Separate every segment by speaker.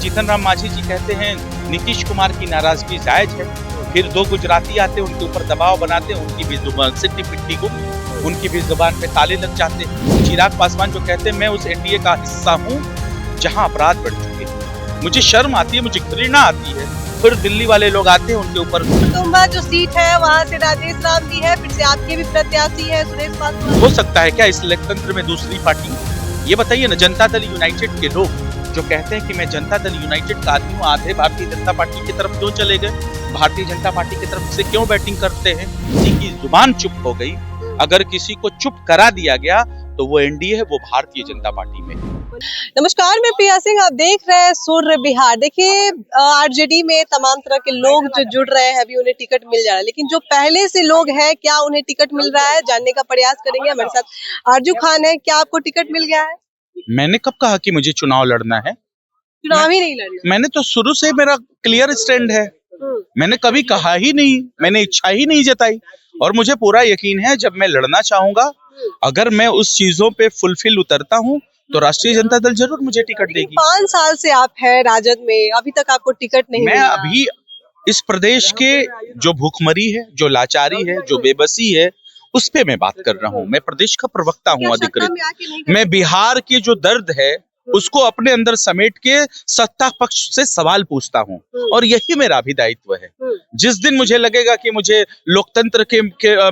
Speaker 1: जीतन राम मांझी जी कहते हैं नीतीश कुमार की नाराजगी जायज है, फिर दो गुजराती आते उनके ऊपर दबाव बनाते, उनकी भी जुबान सिट्टी पिट्टी गुम, उनकी भी जुबान पे ताले लग जाते हैं। चिराग पासवान जो कहते हैं मैं उस एनडीए का हिस्सा हूँ जहाँ अपराध बढ़ चुके हैं। मुझे शर्म आती है, मुझे घृणा आती है। फिर दिल्ली वाले लोग आते हैं उनके ऊपर।
Speaker 2: कुटुंबा जो सीट है वहाँ से राजेश राम भी है, फिर से आपके भी प्रत्याशी है सुरेश पासवान।
Speaker 1: हो सकता है क्या इस लोकतंत्र में दूसरी पार्टी? ये बताइए ना, जनता दल यूनाइटेड के लोग जो कहते हैं कि मैं जनता दल यूनाइटेड का आदमी हूँ, आधे भारतीय जनता पार्टी की तरफ क्यों चले गए? भारतीय जनता पार्टी की तरफ से क्यों बैटिंग करते हैं? किसी की जुबान चुप हो गई, अगर किसी को चुप करा दिया गया तो वो एनडीए है, वो भारतीय जनता पार्टी में।
Speaker 2: नमस्कार, मैं प्रिया सिंह, आप देख रहे हैं सूर्य बिहार। देखिए आरजेडी में तमाम तरह के लोग जो जुड़ रहे हैं, अभी उन्हें टिकट मिल जा रहा है, लेकिन जो पहले से लोग हैं क्या उन्हें टिकट मिल रहा है, जानने का प्रयास करेंगे। हमारे साथ आरजू खान है, क्या आपको टिकट मिल गया है?
Speaker 1: मैंने कब कहा कि मुझे चुनाव लड़ना है?
Speaker 2: चुनाव ही नहीं लड़ना।
Speaker 1: मैंने तो शुरू से मेरा क्लियर स्टैंड है, मैंने कभी कहा ही नहीं, मैंने इच्छा ही नहीं जताई, और मुझे पूरा यकीन है जब मैं लड़ना चाहूंगा, अगर मैं उस चीजों पे फुलफिल उतरता हूँ तो राष्ट्रीय जनता दल जरूर मुझे टिकट देगी।
Speaker 2: 5 साल से आप हैं राजद में, अभी तक आपको टिकट नहीं
Speaker 1: मैं
Speaker 2: मिला।
Speaker 1: अभी इस प्रदेश के जो भूखमरी है, जो लाचारी है, जो बेबसी है, उस पे मैं बात कर रहा हूँ। मैं प्रदेश का प्रवक्ता हूँ, अधिकृत। मैं बिहार की जो दर्द है उसको अपने अंदर समेट के सत्ता पक्ष से सवाल पूछता हूँ, और यही मेरा भी दायित्व है। जिस दिन मुझे लगेगा कि मुझे लोकतंत्र के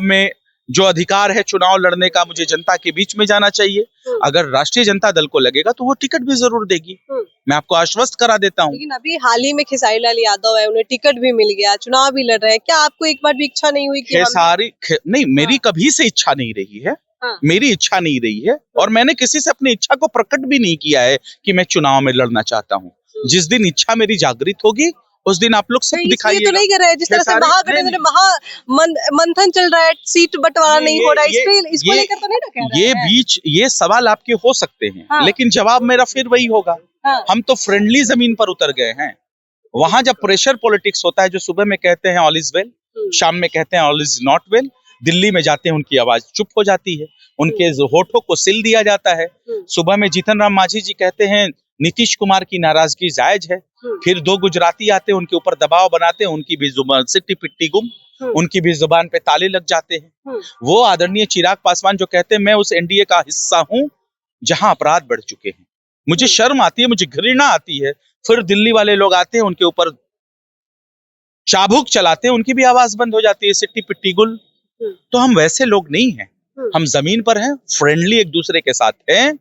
Speaker 1: में जो अधिकार है चुनाव लड़ने का, मुझे जनता के बीच में जाना चाहिए, अगर राष्ट्रीय जनता दल को लगेगा तो वो टिकट भी जरूर देगी। मैं आपको आश्वस्त करा देता हूँ।
Speaker 2: लेकिन अभी हाल ही में खेसारी लाल यादव है, उन्हें टिकट भी मिल गया, चुनाव भी लड़ रहे हैं, क्या आपको एक बार भी इच्छा नहीं हुई कि
Speaker 1: नहीं, मेरी कभी से इच्छा नहीं रही है। मेरी इच्छा नहीं रही है, और मैंने किसी से अपनी इच्छा को प्रकट भी नहीं किया है कि मैं चुनाव में लड़ना चाहता हूँ। जिस दिन इच्छा मेरी जागृत होगी उस दिन आप लोग सब दिखाइएगा।
Speaker 2: तो नहीं कर रहे हैं, जिस तरह से मंथन चल रहा है, सीट बंटवारा नहीं हो रहा है, इसको लेकर तो नहीं ना कह रहे हैं?
Speaker 1: ये सवाल आपके हो सकते हैं, लेकिन जवाब मेरा फिर वही होगा। हम तो फ्रेंडली जमीन पर उतर गए हैं। वहां जब प्रेशर पॉलिटिक्स होता है, जो सुबह में कहते हैं ऑल इज वेल, शाम में कहते हैं all is not well, Delhi में जाते हैं उनकी आवाज चुप हो जाती है, उनके होठों को सिल दिया जाता है। सुबह में जीतन राम मांझी जी कहते हैं नीतीश कुमार की नाराजगी जायज है, फिर दो गुजराती आते उनके ऊपर दबाव बनाते, उनकी भी जुबान सिट्टी पिट्टी गुम, उनकी भी जुबान पे ताले लग जाते हैं। वो आदरणीय चिराग पासवान जो कहते हैं मैं उस एनडीए का हिस्सा हूँ जहां अपराध बढ़ चुके हैं। मुझे शर्म आती है, मुझे घृणा आती है। फिर दिल्ली वाले लोग आते हैं उनके ऊपर चाबुक चलाते हैं, उनकी भी आवाज बंद हो जाती है, सिट्टी पिट्टी गुल। तो हम वैसे लोग नहीं हैं, हम जमीन पर हैं, फ्रेंडली एक दूसरे के साथ हैं,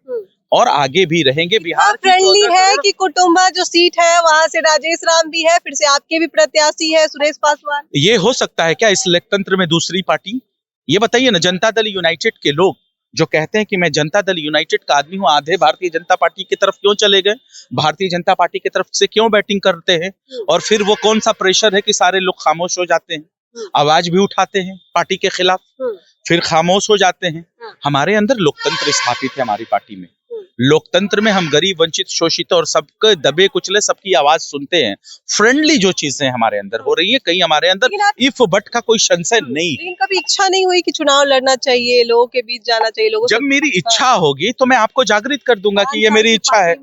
Speaker 1: और आगे भी रहेंगे। बिहार
Speaker 2: फ्रेंडली है कि कुटुंबा जो सीट है वहाँ से राजेश राम भी है, फिर से आपके भी प्रत्याशी है सुरेश पासवान।
Speaker 1: ये हो सकता है क्या इस लोकतंत्र में दूसरी पार्टी? ये बताइए ना, जनता दल यूनाइटेड के लोग जो कहते हैं कि मैं जनता दल यूनाइटेड का आदमी हूँ, आधे भारतीय जनता पार्टी की तरफ क्यों चले गए? भारतीय जनता पार्टी की तरफ से क्यों बैटिंग करते हैं? और फिर वो कौन सा प्रेशर है कि सारे लोग खामोश हो जाते हैं, आवाज भी उठाते हैं पार्टी के खिलाफ, फिर खामोश हो जाते हैं? हमारे अंदर लोकतंत्र स्थापित है। हमारी पार्टी में लोकतंत्र में हम गरीब, वंचित, शोषित और सबके दबे कुचले सबकी आवाज सुनते हैं। फ्रेंडली जो चीजें हमारे अंदर हो रही है, कहीं हमारे अंदर इफ बट का कोई संशय नहीं।
Speaker 2: लेकिन कभी इच्छा नहीं हुई कि चुनाव लड़ना चाहिए, लोगों के बीच जाना चाहिए? लोगों
Speaker 1: जब मेरी इच्छा होगी तो मैं आपको जागृत कर दूंगा कि ये मेरी इच्छा है।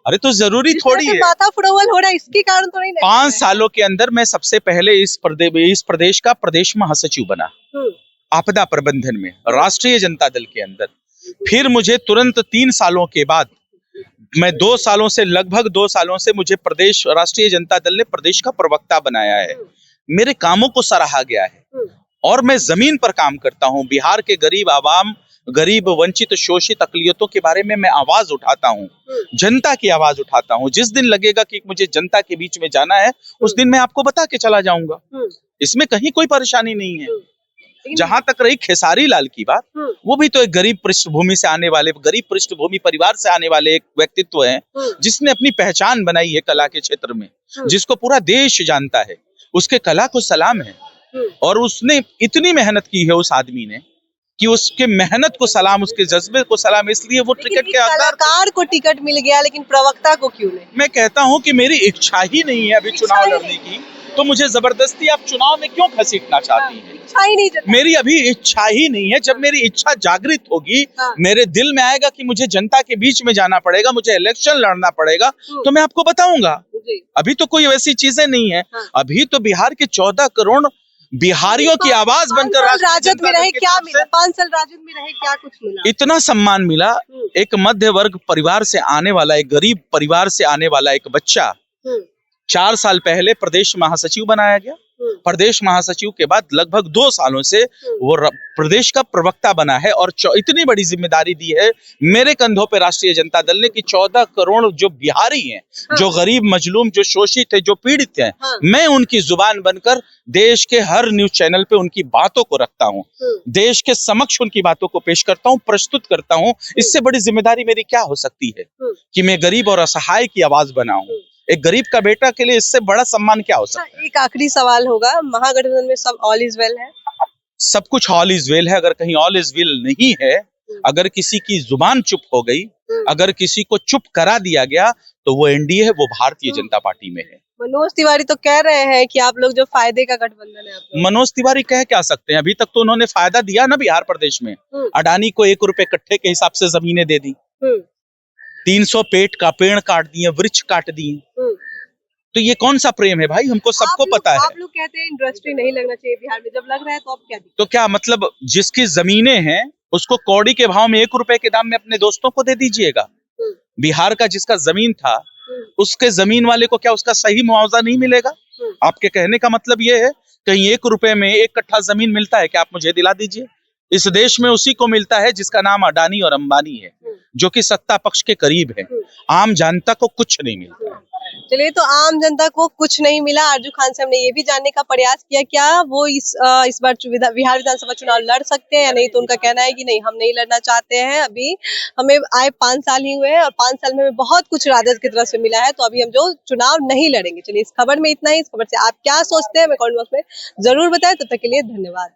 Speaker 1: अरे तो जरूरी थोड़ी है
Speaker 2: माथा फुड़वल हो रहा है, इसके कारण तो नहीं?
Speaker 1: 5 सालों के अंदर मैं सबसे पहले इस प्रदेश का प्रदेश महासचिव बना, आपदा प्रबंधन में, राष्ट्रीय जनता दल के अंदर। फिर मुझे तुरंत 3 सालों के बाद, मैं 2 सालों से, लगभग 2 सालों से मुझे प्रदेश राष्ट्रीय जनता दल ने प्रदेश का प्रवक्ता बनाया है। मेरे कामों को सराहा गया है, और मैं जमीन पर काम करता हूँ। बिहार के गरीब आवाम, गरीब, वंचित, शोषित अकलियतों के बारे में मैं आवाज उठाता हूँ, जनता की आवाज उठाता हूँ। जिस दिन लगेगा कि मुझे जनता के बीच में जाना है, उस दिन मैं आपको बता के चला जाऊंगा। इसमें कहीं कोई परेशानी नहीं है। जहां तक रही खेसारी लाल की बात, वो भी तो एक गरीब पृष्ठभूमि से आने वाले, गरीब पृष्ठभूमि परिवार से आने वाले एक व्यक्तित्व हैं, जिसने अपनी पहचान बनाई है कला के क्षेत्र में, जिसको पूरा देश जानता है। उसके कला को सलाम है, और उसने इतनी मेहनत की है उस आदमी ने कि उसके मेहनत को सलाम, उसके जज्बे को सलाम, इसलिए वो टिकट के
Speaker 2: कलाकार को टिकट मिल गया, लेकिन प्रवक्ता को क्यों नहीं?
Speaker 1: मैं कहता हूँ कि मेरी इच्छा ही नहीं है अभी चुनाव लड़ने की, तो मुझे जबरदस्ती आप चुनाव में क्यों घसीटना चाहती हैं?
Speaker 2: इच्छा ही नहीं,
Speaker 1: मेरी अभी इच्छा ही नहीं है। जब मेरी इच्छा जागृत होगी, मेरे दिल में आएगा कि मुझे जनता के बीच में जाना पड़ेगा, मुझे इलेक्शन लड़ना पड़ेगा, तो मैं आपको बताऊंगा।
Speaker 2: जी।
Speaker 1: अभी तो कोई वैसी चीजें नहीं है।
Speaker 2: हाँ।
Speaker 1: अभी तो बिहार के 14 करोड़ बिहारियों की आवाज बनकर
Speaker 2: राजद में रहे क्या मिला? 5 साल राजद में रहे क्या कुछ मिला?
Speaker 1: इतना सम्मान मिला। एक मध्य वर्ग परिवार से आने वाला, एक गरीब परिवार से आने वाला एक बच्चा 4 साल पहले प्रदेश महासचिव बनाया गया। प्रदेश महासचिव के बाद लगभग 2 सालों से वो प्रदेश का प्रवक्ता बना है और इतनी बड़ी जिम्मेदारी दी है मेरे कंधों पे राष्ट्रीय जनता दल ने कि 14 करोड़ जो बिहारी हैं, जो गरीब मजलूम, जो शोषित है, जो पीड़ित हैं, मैं उनकी जुबान बनकर देश के हर न्यूज चैनल पे उनकी बातों को रखता हूँ, देश के समक्ष उनकी बातों को पेश करता हूँ, प्रस्तुत करता हूँ। इससे बड़ी जिम्मेदारी मेरी क्या हो सकती है कि मैं गरीब और असहाय की आवाज बनाऊं। एक गरीब का बेटा के लिए इससे बड़ा सम्मान क्या हो सकता है?
Speaker 2: एक आखिरी सवाल होगा, महागठबंधन में सब ऑल इज वेल है?
Speaker 1: सब कुछ ऑल इज वेल है। अगर कहीं ऑल इज वेल नहीं है, अगर किसी की जुबान चुप हो गई, अगर किसी को चुप करा दिया गया, तो वो एनडीए है, वो भारतीय जनता पार्टी में है।
Speaker 2: मनोज तिवारी तो कह रहे हैं कि आप लोग जो फायदे का गठबंधन है। आप
Speaker 1: मनोज तिवारी कह क्या सकते हैं? अभी तक तो उन्होंने फायदा दिया ना बिहार प्रदेश में। अडानी को 1 रुपए कट्ठे के हिसाब से जमीनें दे दी, 300 पेड़ काट दिए, वृक्ष काट दिए। तो ये कौन सा प्रेम है भाई? हमको सबको पता है।
Speaker 2: आप लोग कहते हैं इंडस्ट्री नहीं लगना चाहिए बिहार में, जब लग रहा है तो आप क्या दिक्कत?
Speaker 1: तो क्या मतलब जिसकी जमीनें हैं उसको कौड़ी के भाव में 1 रुपए के दाम में अपने दोस्तों को दे दीजिएगा? बिहार का जिसका जमीन था उसके जमीन वाले को क्या उसका सही मुआवजा नहीं मिलेगा? आपके कहने का मतलब ये है कहीं 1 रुपए में 1 कट्ठा जमीन मिलता है क्या? आप मुझे दिला दीजिए। इस देश में उसी को मिलता है जिसका नाम अडानी और अंबानी है, जो कि सत्ता पक्ष के करीब है। आम जनता को कुछ नहीं मिलता।
Speaker 2: चलिए, तो आम जनता को कुछ नहीं मिला। आरजू खान से हमने ये भी जानने का प्रयास किया क्या वो इस बार बिहार विधानसभा चुनाव लड़ सकते हैं या नहीं, तो उनका कहना है कि नहीं, हम नहीं लड़ना चाहते हैं। अभी हमें आए 5 साल ही हुए हैं और 5 साल में हमें बहुत कुछ राजद की तरफ से मिला है, तो अभी हम जो चुनाव नहीं लड़ेंगे। चलिए, इस खबर में इतना ही। इस खबर से आप क्या सोचते हैं हमें कमेंट बॉक्स में जरूर बताएं। तब तक के लिए धन्यवाद।